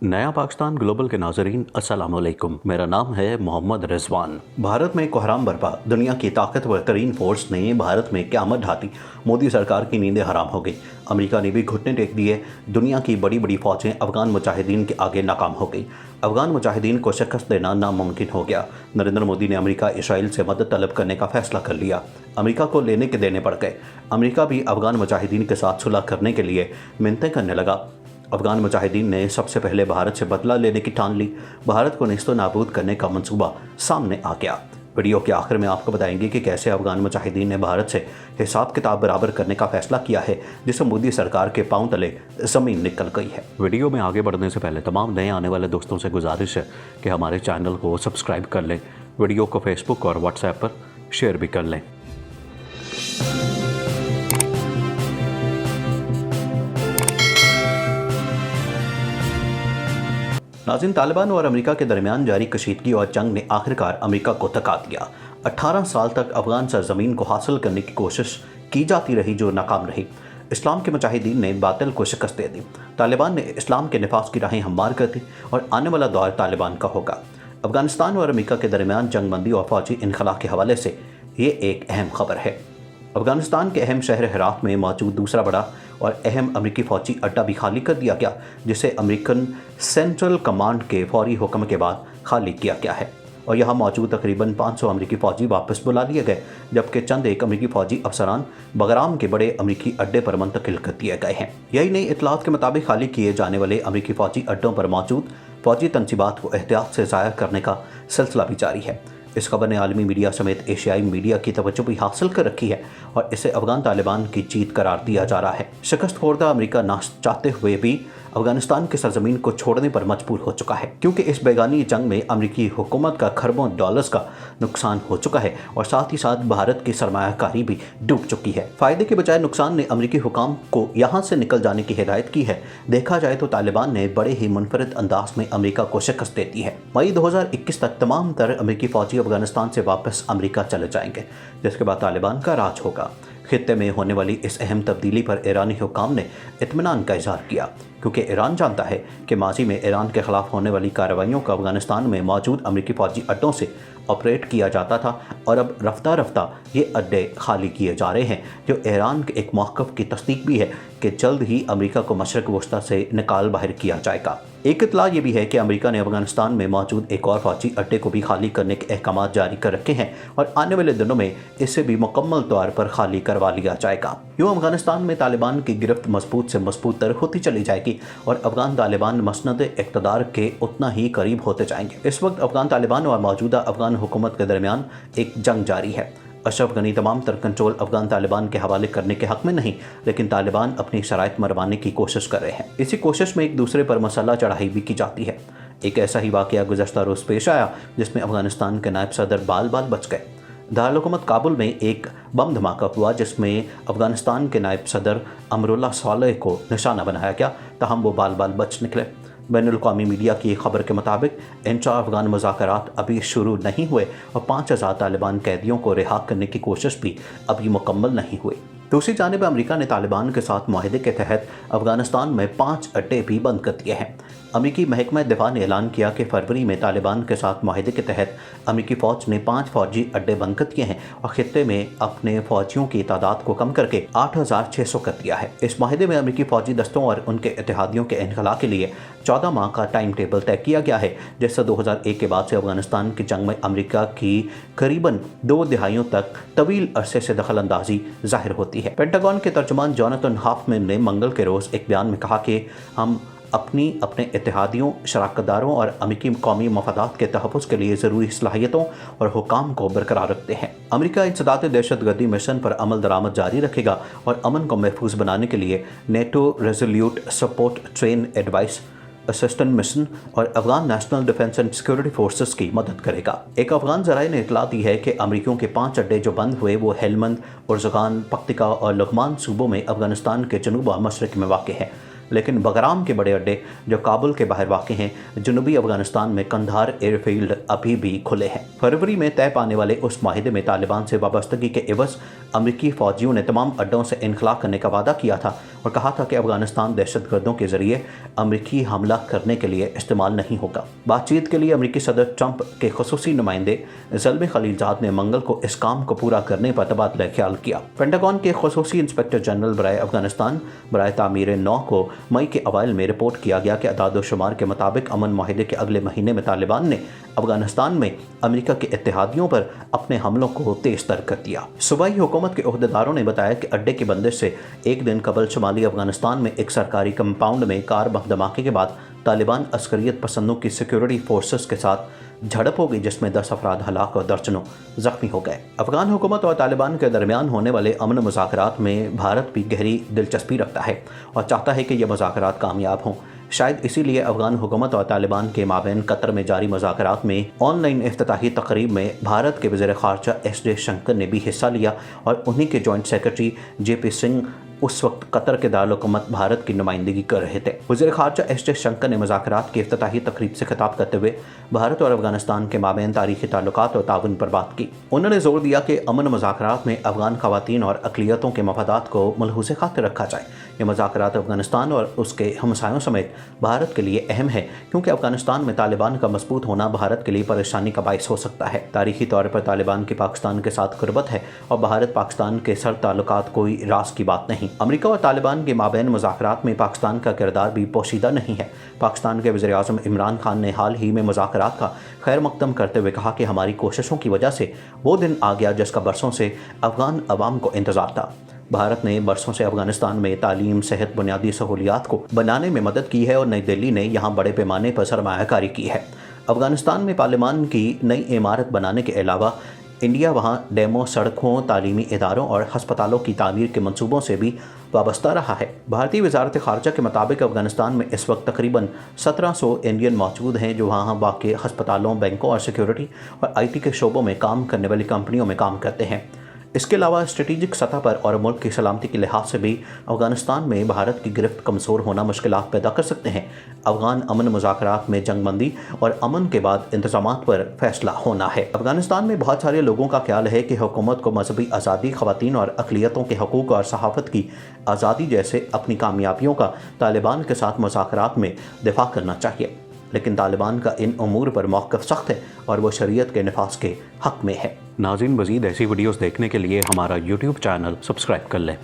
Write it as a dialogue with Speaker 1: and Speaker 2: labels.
Speaker 1: नया पाकिस्तान ग्लोबल के नाजरीन अस्सलाम वालेकुम। मेरा नाम है मोहम्मद रिजवान। भारत में कोहराम बरपा, दुनिया की ताकतवर तरीन फोर्स ने भारत में क़यामत ढाती। मोदी सरकार की नींदें हराम हो गई। अमेरिका ने भी घुटने टेक दिए। दुनिया की बड़ी बड़ी फौजें अफगान मुजाहिदीन के आगे नाकाम हो गई। अफगान मुजाहिदीन को शिकस्त देना नामुमकिन हो गया। नरेंद्र मोदी ने अमेरिका इसराइल से मदद तलब करने का फैसला कर लिया। अमेरिका को लेने के देने पड़ गए। अमेरिका भी अफगान मुजाहिदीन के साथ सुलह करने के लिए मिन्नतें करने लगा। अफगान मुजाहिदीन ने सबसे पहले भारत से बदला लेने की ठान ली। भारत को नेस्तो नाबूद करने का मंसूबा सामने आ गया। वीडियो के आखिर में आपको बताएंगे कि कैसे अफगान मुजाहिदीन ने भारत से हिसाब किताब बराबर करने का फैसला किया है, जिससे मोदी सरकार के पांव तले ज़मीन निकल गई है। वीडियो में आगे बढ़ने से पहले तमाम नए आने वाले दोस्तों से गुजारिश है कि हमारे चैनल को सब्सक्राइब कर लें, वीडियो को फेसबुक और व्हाट्सएप पर शेयर भी कर लें। नाज़रीन, तालिबान और अमेरिका के दरमियान जारी कशीदगी और जंग ने आखिरकार अमेरिका को थका दिया। 18 साल तक अफगान सरजमीन को हासिल करने की कोशिश की जाती रही जो नाकाम रही। इस्लाम के मुजाहिदीन ने बातिल को शिकस्त दे दी। तालिबान ने इस्लाम के निफास की राहें हमवार कर दी और आने वाला दौर तालिबान का होगा। अफगानिस्तान और अमेरिका के दरमियान जंगबंदी और फौजी इनखला के हवाले से ये एक अहम खबर है। अफगानिस्तान के अहम शहर हेरात में मौजूद दूसरा बड़ा और अहम अमेरिकी फौजी अड्डा भी खाली कर दिया गया, जिसे अमेरिकन सेंट्रल कमांड के फौरी हुक्म के बाद खाली किया गया है और यहाँ मौजूद तकरीबन 500 अमेरिकी फौजी वापस बुला लिए गए, जबकि चंद एक अमेरिकी फौजी अफसरान बगराम के बड़े अमेरिकी अड्डे पर मुंतकिल कर दिए गए हैं। यही नई इतलात के मुताबिक खाली किए जाने वाले अमेरिकी फौजी अड्डों पर मौजूद फौजी तनसीबात को एहतियात से ज़ाया करने का सिलसिला भी जारी है। इस खबर ने आलमी मीडिया समेत एशियाई मीडिया की तवज्जो भी हासिल कर रखी है और इसे अफगान तालिबान की जीत करार दिया जा रहा है। शिकस्त खोरदा अमेरिका ना चाहते हुए भी अफगानिस्तान की सरजमीन को छोड़ने पर मजबूर हो चुका है, क्योंकि इस बेगानी जंग में अमेरिकी हुकूमत का खरबों डॉलर्स का नुकसान हो चुका है और साथ ही साथ भारत की सरमायाकारी भी डूब चुकी है। फायदे के बजाय नुकसान ने अमेरिकी हुकाम को यहाँ से निकल जाने की हिदायत की है। देखा जाए तो तालिबान ने बड़े ही मुनफरिद अंदाज में अमेरिका को शिकस्त दे दी है। मई 2021 तक तमाम तर अमेरिकी फौजी अफगानिस्तान से वापस अमेरिका चले जाएंगे, जिसके बाद तालिबान का राज होगा। खित्ते में होने वाली इस अहम तब्दीली पर ईरानी हुकाम ने इत्मीनान का इजहार किया, क्योंकि ईरान जानता है कि माजी में ईरान के खिलाफ होने वाली कार्रवाइयों को अफगानिस्तान में मौजूद अमेरिकी फौजी अड्डों से ऑपरेट किया जाता था और अब रफ्ता रफ्ता ये अड्डे खाली किए जा रहे हैं, जो ईरान के एक मौक़िफ़ की तस्दीक भी है कि जल्द ही अमेरिका को मशरक़ वस्ता से निकाल बाहर किया जाएगा। एक इतला ये भी है कि अमेरिका ने अफगानिस्तान में मौजूद एक और फौजी अड्डे को भी खाली करने के अहकाम जारी कर रखे हैं और आने वाले दिनों में इसे भी मुकम्मल तौर पर खाली करवा लिया जाएगा। यूँ अफगानिस्तान में तालिबान की गिरफ्त मजबूत से मजबूत तर होती चली जाएगी और अफगान तालिबान मसनद इक़्तिदार के उतना ही करीब होते जाएंगे। इस वक्त अफगान तालिबान और मौजूदा अफगान हुकूमत के दरमियान एक जंग जारी है। अशरफ गनी तमाम तर कंट्रोल अफगान तालिबान के हवाले करने के हक़ में नहीं, लेकिन तालिबान अपनी शराइत मरवाने की कोशिश कर रहे हैं। इसी कोशिश में एक दूसरे पर मसल्ला चढ़ाई भी की जाती है। एक ऐसा ही वाक़या गुज़श्ता रोज़ पेश आया जिसमें अफगानिस्तान के नायब सदर बाल बाल बच गए। दारुल-हुकूमत काबुल में एक बम धमाका हुआ जिसमें अफगानिस्तान के नायब सदर अमरुल्लाह सालेह को निशाना बनाया गया, ताहम वो बाल बाल बच निकले। बैनुल-अक़वामी मीडिया की खबर के मुताबिक इंट्रा अफगान मुज़ाकरात अभी शुरू नहीं हुए और 5000 तालिबान कैदियों को रिहा करने की कोशिश भी अभी मुकम्मल नहीं हुई। दूसरी जानिब अमेरिका ने तालिबान के साथ मुआहदे के तहत अफगानिस्तान में 5 अड्डे भी बंद कर दिए हैं। अमेरिकी महकमा दिफा ने ऐलान किया कि फरवरी में तालिबान के साथ मुआहदे के तहत अमेरिकी फ़ौज ने 5 फौजी अड्डे बंद कर दिए हैं और खित्ते में अपने फ़ौजियों की तादाद को कम करके 8600 कर दिया है। इस मुआहदे में अमेरिकी फ़ौजी दस्तों और उनके इत्तेहादियों के इनखला के लिए 14 माह का टाइम टेबल तय किया गया है, जिससे 2001 के बाद से अफगानिस्तान की जंग में अमेरिका की करीबन 2 दिहाइयों तक तवील अरसे से दखल अंदाजी जाहिर होती है। पेंटागन के तर्जुमान जोनाथन हॉफमैन ने मंगल के रोज़ एक बयान में कहा कि हम अपने इत्तेहादियों, शराकतदारों और अमेरिकी कौमी मफादात के तहफ़्फ़ुज़ के लिए ज़रूरी सलाहियतों और हुकाम को बरकरार रखते हैं। अमेरिका इंसदाद दहशतगर्दी मिशन पर अमल दरामद जारी रखेगा और अमन को महफूज बनाने के लिए NATO resolute support train advise assistant mission और Afghan national defence and security forces की मदद करेगा। एक अफगान ज़राए ने इतला दी है कि अमेरिकियों के 5 अड्डे जो बंद हुए वो हेलमंद, उर्ज़गान, पख्तिका और लुघमान सूबों में अफगानिस्तान के जनूब और मशरक़ में वाक़ है। लेकिन बगराम के बड़े अड्डे जो काबुल के बाहर वाक़ हैं, जनूबी अफगानिस्तान में कंधार एयरफील्ड अभी भी खुले हैं। फरवरी में तय पाने वाले उस माहिदे में तालिबान से वाबस्तगी के एवज अमरीकी फ़ौजियों ने तमाम अड्डों से इनखला करने का वादा किया था और कहा था कि अफगानिस्तान दहशतगर्दों के जरिए अमरीकी हमला करने के लिए इस्तेमाल नहीं होगा। बातचीत के लिए अमरीकी सदर ट्रंप के खुसूसी नुमाइंदे ज़ल्मी खलीलजाद ने मंगल को इस काम को पूरा करने पर तबादला ख्याल किया। पेंटागन के खुसूसी इंस्पेक्टर जनरल बराए अफगानिस्तान बराए तामीर नौ को मई के अवाइल में रिपोर्ट किया गया कि अदाद-ओ-शुमार के मुताबिक अमन माहिदे के अगले महीने में तालिबान ने अफगानिस्तान में अमेरिका के इत्तेहादियों पर अपने हमलों को तेज तर कर दिया। सूबाई हुकूमत के ओहदेदारों ने बताया कि अड्डे की बंदिश से एक दिन कबल शुमाली अफगानिस्तान में एक सरकारी कंपाउंड में कार बम धमाके के बाद तालिबान अस्करियत पसंदों की सिक्योरिटी फोर्सेस के साथ झड़प हो गई, जिसमें 10 अफराद हलाक और दर्जनों जख्मी हो गए। अफगान हुकूमत और तालिबान के दरमियान होने वाले अमन मुज़ाकरात में भारत भी गहरी दिलचस्पी रखता है और चाहता है कि यह मुज़ाकरात कामयाब हों। शायद इसीलिए अफगान हुकूमत और तालिबान के माबैन कतर में जारी मुज़ाकरात में ऑनलाइन इफ्तिताही तकरीब में भारत के वज़ीर ख़ारजा एस जयशंकर ने भी हिस्सा लिया और उन्हीं के जॉइंट सेक्रेटरी JP सिंह उस वक्त कतर के दारुल-हुकूमत भारत की नुमाइंदगी कर रहे थे। वज़ीर ख़ारजा एस जयशंकर ने मुज़ाकरात की इफ्तिताही तकरीब से खिताब करते हुए भारत और अफगानिस्तान के माबैन तारीख़ी ताल्लुकात और ताउन पर बात की। उन्होंने जोर दिया कि अमन मुज़ाकरात में अफगान ख़वातीन और अक़लियतों के मफादात को मलहूज़ खातिर रखा जाए। ये मुज़ाकरात अफगानिस्तान और उसके हमसायों समेत भारत के लिए अहम है, क्योंकि अफगानिस्तान में तालिबान का मजबूत होना भारत के लिए परेशानी का बाइस हो सकता है। तारीख़ी तौर पर तालिबान की पाकिस्तान के साथ क़ुर्बत है और भारत पाकिस्तान के सर ताल्लुकात कोई राज की बात नहीं। अमेरिका और तालिबान के माबैन मुज़ाकरात में पाकिस्तान का किरदार भी पोशीदा नहीं है। पाकिस्तान के वज़ीर आज़म इमरान खान ने हाल ही में मुज़ाकरात का खैर मकदम करते हुए कहा कि हमारी कोशिशों की वजह से वो दिन आ गया जिसका बरसों से अफगान अवाम को इंतज़ार था। भारत ने बरसों से अफगानिस्तान में तालीम, सेहत, बुनियादी सहूलियात को बनाने में मदद की है और नई दिल्ली ने यहाँ बड़े पैमाने पर सरमायाकारी की है। अफगानिस्तान में पार्लियामान की नई इमारत बनाने के अलावा इंडिया वहाँ डैमों, सड़कों, तालीमी इदारों और हस्पतालों की तामीर के मंसूबों से भी वाबस्ता रहा है। भारतीय वजारत ख़ारजा के मुताबिक अफगानिस्तान में इस वक्त तकरीबन 1700 इंडियन मौजूद हैं जो वहाँ वाक़ हस्पतालों, बैंकों और सिक्योरिटी और IT के शोबों में काम करने वाली कंपनियों में काम करते हैं। इसके अलावा स्ट्रेटेजिक सतह पर और मुल्क की सलामती के लिहाज से भी अफगानिस्तान में भारत की गिरफ्त कमज़ोर होना मुश्किलात पैदा कर सकते हैं। अफगान अमन मुज़ाकरात में जंगबंदी और अमन के बाद इंतज़ामात पर फैसला होना है। अफगानिस्तान में बहुत सारे लोगों का ख्याल है कि हुकूमत को मजहबी आज़ादी, ख़वातीन और अक़लियतों के हकूक़ और सहाफ़त की आज़ादी जैसे अपनी कामयाबियों का तालिबान के साथ मुज़ाकरात में दिफा करना चाहिए, लेकिन तालिबान का इन उमूर पर मौक़िफ़ सख्त है और वो शरीयत के नफाज के हक़ में है। नाज़रीन, मज़ीद ऐसी वीडियोज़ देखने के लिए हमारा YouTube चैनल सब्सक्राइब कर लें।